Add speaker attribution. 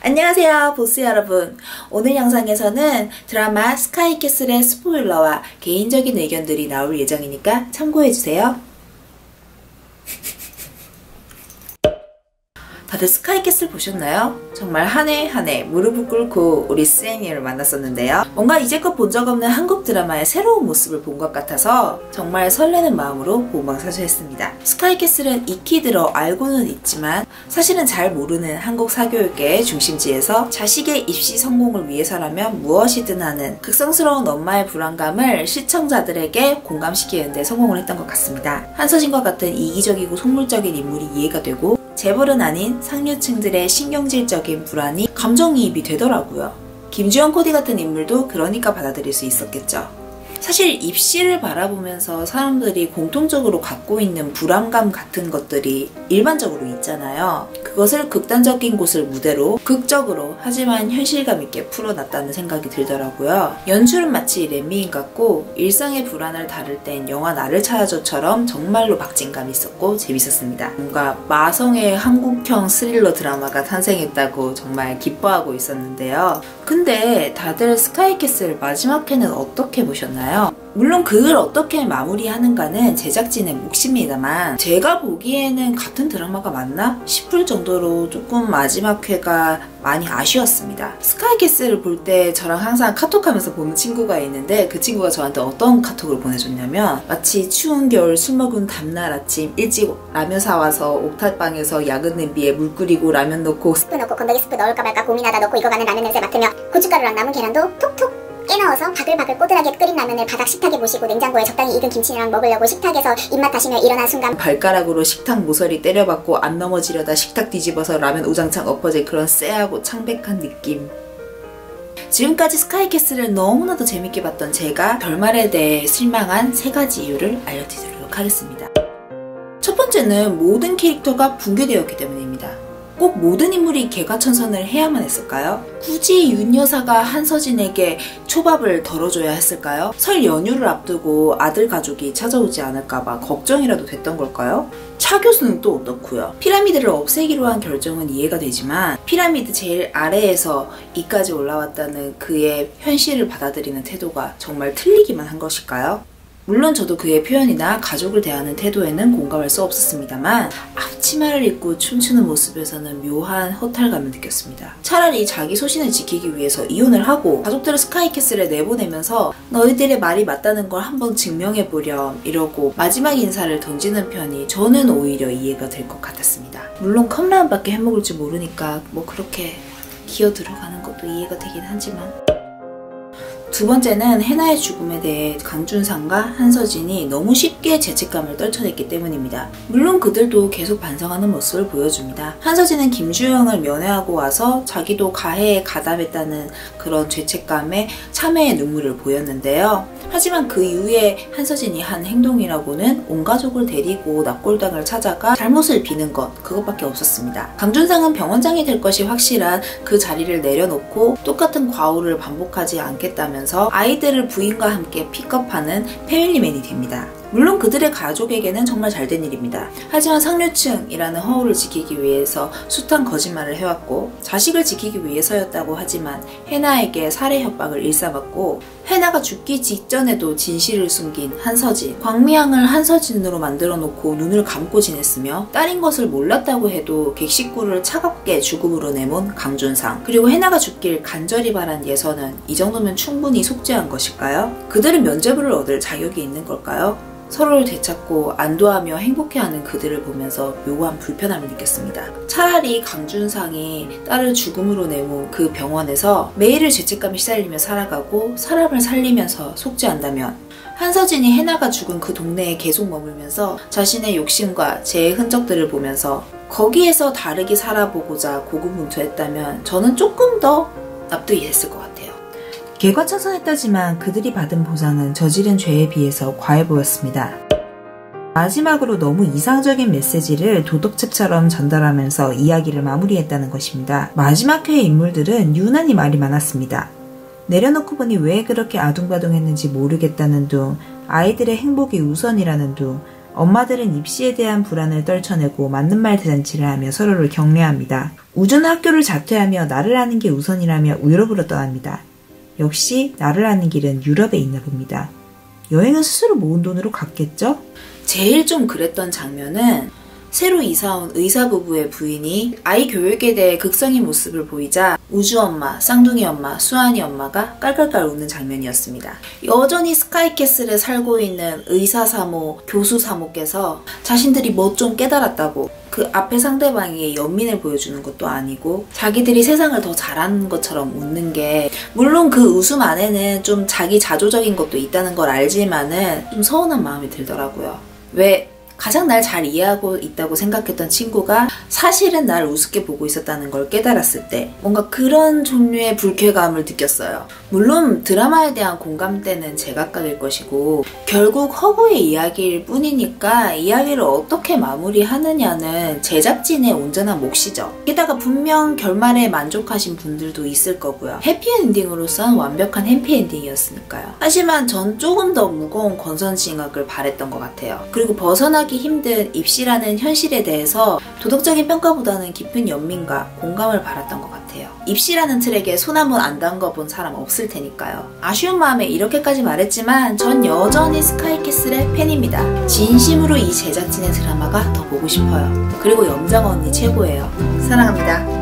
Speaker 1: 안녕하세요 보스 여러분. 오늘 영상에서는 드라마 스카이캐슬의 스포일러와 개인적인 의견들이 나올 예정이니까 참고해주세요. 다들 스카이캐슬 보셨나요? 정말 한 해 한 해 무릎을 꿇고 우리 스에니를 만났었는데요. 뭔가 이제껏 본 적 없는 한국 드라마의 새로운 모습을 본 것 같아서 정말 설레는 마음으로 본방사수했습니다. 스카이캐슬은 익히 들어 알고는 있지만 사실은 잘 모르는 한국 사교육계의 중심지에서 자식의 입시 성공을 위해서라면 무엇이든 하는 극성스러운 엄마의 불안감을 시청자들에게 공감시키는 데 성공을 했던 것 같습니다. 한서진과 같은 이기적이고 속물적인 인물이 이해가 되고 재벌은 아닌 상류층들의 신경질적인 불안이 감정이입이 되더라고요. 김주현 코디 같은 인물도 그러니까 받아들일 수 있었겠죠. 사실 입시를 바라보면서 사람들이 공통적으로 갖고 있는 불안감 같은 것들이 일반적으로 있잖아요. 그것을 극단적인 곳을 무대로 극적으로 하지만 현실감 있게 풀어놨다는 생각이 들더라고요. 연출은 마치 렛미인 같고 일상의 불안을 다룰 땐 영화 나를 찾아줘처럼 정말로 박진감이 있었고 재밌었습니다. 뭔가 마성의 한국형 스릴러 드라마가 탄생했다고 정말 기뻐하고 있었는데요. 근데 다들 스카이캐슬 마지막 회는 어떻게 보셨나요? 물론 그걸 어떻게 마무리하는가는 제작진의 몫입니다만 제가 보기에는 같은 드라마가 맞나 싶을 정도로 조금 마지막 회가 많이 아쉬웠습니다. 스카이캐슬을 볼 때 저랑 항상 카톡하면서 보는 친구가 있는데 그 친구가 저한테 어떤 카톡을 보내줬냐면 마치 추운 겨울 술 먹은 다음날 아침 일찍 라면 사와서 옥탑방에서 야근 냄비에 물 끓이고 라면 넣고
Speaker 2: 스프 넣고 건더기 스프 넣을까 말까 고민하다 넣고 익어가는 라면 냄새 맡으며 고춧가루랑 남은 계란도 톡톡 깨넣어서 바글바글 꼬들하게 끓인 라면을 바닥 식탁에 모시고 냉장고에 적당히 익은 김치랑 먹으려고 식탁에서 입맛 다시며 일어난 순간
Speaker 1: 발가락으로 식탁 모서리 때려박고 안 넘어지려다 식탁 뒤집어서 라면 우장창 엎어질 그런 쎄하고 창백한 느낌. 지금까지 스카이캐슬을 너무나도 재밌게 봤던 제가 결말에 대해 실망한 3가지 이유를 알려드리도록 하겠습니다. 첫 번째는 모든 캐릭터가 붕괴되었기 때문입니다. 꼭 모든 인물이 개과천선을 해야만 했을까요? 굳이 윤 여사가 한서진에게 초밥을 덜어줘야 했을까요? 설 연휴를 앞두고 아들 가족이 찾아오지 않을까봐 걱정이라도 됐던 걸까요? 차 교수는 또 어떻고요? 피라미드를 없애기로 한 결정은 이해가 되지만 피라미드 제일 아래에서 이까지 올라왔다는 그의 현실을 받아들이는 태도가 정말 틀리기만 한 것일까요? 물론 저도 그의 표현이나 가족을 대하는 태도에는 공감할 수 없었습니다만 앞치마를 입고 춤추는 모습에서는 묘한 허탈감을 느꼈습니다. 차라리 자기 소신을 지키기 위해서 이혼을 하고 가족들을 스카이캐슬에 내보내면서 너희들의 말이 맞다는 걸 한번 증명해보렴 이러고 마지막 인사를 던지는 편이 저는 오히려 이해가 될 것 같았습니다. 물론 컵라면밖에 해먹을 줄 모르니까 뭐 그렇게 기어 들어가는 것도 이해가 되긴 하지만 두 번째는 해나의 죽음에 대해 강준상과 한서진이 너무 쉽게 죄책감을 떨쳐냈기 때문입니다. 물론 그들도 계속 반성하는 모습을 보여줍니다. 한서진은 김주영을 면회하고 와서 자기도 가해에 가담했다는 그런 죄책감에 참회의 눈물을 보였는데요. 하지만 그 이후에 한서진이 한 행동이라고는 온 가족을 데리고 납골당을 찾아가 잘못을 비는 것 그것밖에 없었습니다. 강준상은 병원장이 될 것이 확실한 그 자리를 내려놓고 똑같은 과오를 반복하지 않겠다면서 아이들을 부인과 함께 픽업하는 패밀리맨이 됩니다. 물론 그들의 가족에게는 정말 잘된 일입니다. 하지만 상류층이라는 허울을 지키기 위해서 숱한 거짓말을 해왔고 자식을 지키기 위해서였다고 하지만 해나에게 살해 협박을 일삼았고 해나가 죽기 직전에도 진실을 숨긴 한서진, 광미양을 한서진으로 만들어 놓고 눈을 감고 지냈으며 딸인 것을 몰랐다고 해도 객식구를 차갑게 죽음으로 내몬 강준상, 그리고 해나가 죽길 간절히 바란 예선은 이 정도면 충분히 속죄한 것일까요? 그들은 면죄부를 얻을 자격이 있는 걸까요? 서로를 되찾고 안도하며 행복해하는 그들을 보면서 묘한 불편함을 느꼈습니다. 차라리 강준상이 딸을 죽음으로 내몬 그 병원에서 매일을 죄책감에 시달리며 살아가고 사람을 살리면서 속죄한다면 한서진이 해나가 죽은 그 동네에 계속 머물면서 자신의 욕심과 죄의 흔적들을 보면서 거기에서 다르게 살아보고자 고군분투했다면 저는 조금 더 납득이 됐을 것 같아요. 개과천선했다지만 그들이 받은 보상은 저지른 죄에 비해서 과해 보였습니다. 마지막으로 너무 이상적인 메시지를 도덕책처럼 전달하면서 이야기를 마무리했다는 것입니다. 마지막 회의 인물들은 유난히 말이 많았습니다. 내려놓고 보니 왜 그렇게 아둥바둥했는지 모르겠다는 둥, 아이들의 행복이 우선이라는 둥, 엄마들은 입시에 대한 불안을 떨쳐내고 맞는 말 대잔치를 하며 서로를 격려합니다. 우주는 학교를 자퇴하며 나를 아는 게 우선이라며 유럽으로 떠납니다. 역시 나를 아는 길은 유럽에 있나 봅니다. 여행은 스스로 모은 돈으로 갔겠죠? 제일 좀 그랬던 장면은 새로 이사온 의사 부부의 부인이 아이 교육에 대해 극성인 모습을 보이자 우주 엄마, 쌍둥이 엄마, 수아니 엄마가 깔깔깔 웃는 장면이었습니다. 여전히 스카이캐슬에 살고 있는 의사 사모, 교수 사모께서 자신들이 뭐 좀 깨달았다고 그 앞에 상대방에게 연민을 보여주는 것도 아니고 자기들이 세상을 더 잘하는 것처럼 웃는 게 물론 그 웃음 안에는 좀 자기 자조적인 것도 있다는 걸 알지만은 좀 서운한 마음이 들더라고요. 왜 가장 날 잘 이해하고 있다고 생각했던 친구가 사실은 날 우습게 보고 있었다는 걸 깨달았을 때 뭔가 그런 종류의 불쾌감을 느꼈어요. 물론 드라마에 대한 공감대는 제각각일 것이고 결국 허구의 이야기일 뿐이니까 이야기를 어떻게 마무리하느냐는 제작진의 온전한 몫이죠. 게다가 분명 결말에 만족하신 분들도 있을 거고요. 해피엔딩으로선 완벽한 해피엔딩이었으니까요. 하지만 전 조금 더 무거운 권선징악을 바랬던 것 같아요. 그리고 벗어나기 힘든 입시라는 현실에 대해서 도덕적인 평가보다는 깊은 연민과 공감을 바랐던 것 같아요. 입시라는 트랙에 손 한 번 안 담궈본 사람 없을 테니까요. 아쉬운 마음에 이렇게까지 말했지만 전 여전히 스카이캐슬의 팬입니다. 진심으로 이 제작진의 드라마가 더 보고 싶어요. 그리고 염정아 언니 최고예요. 사랑합니다.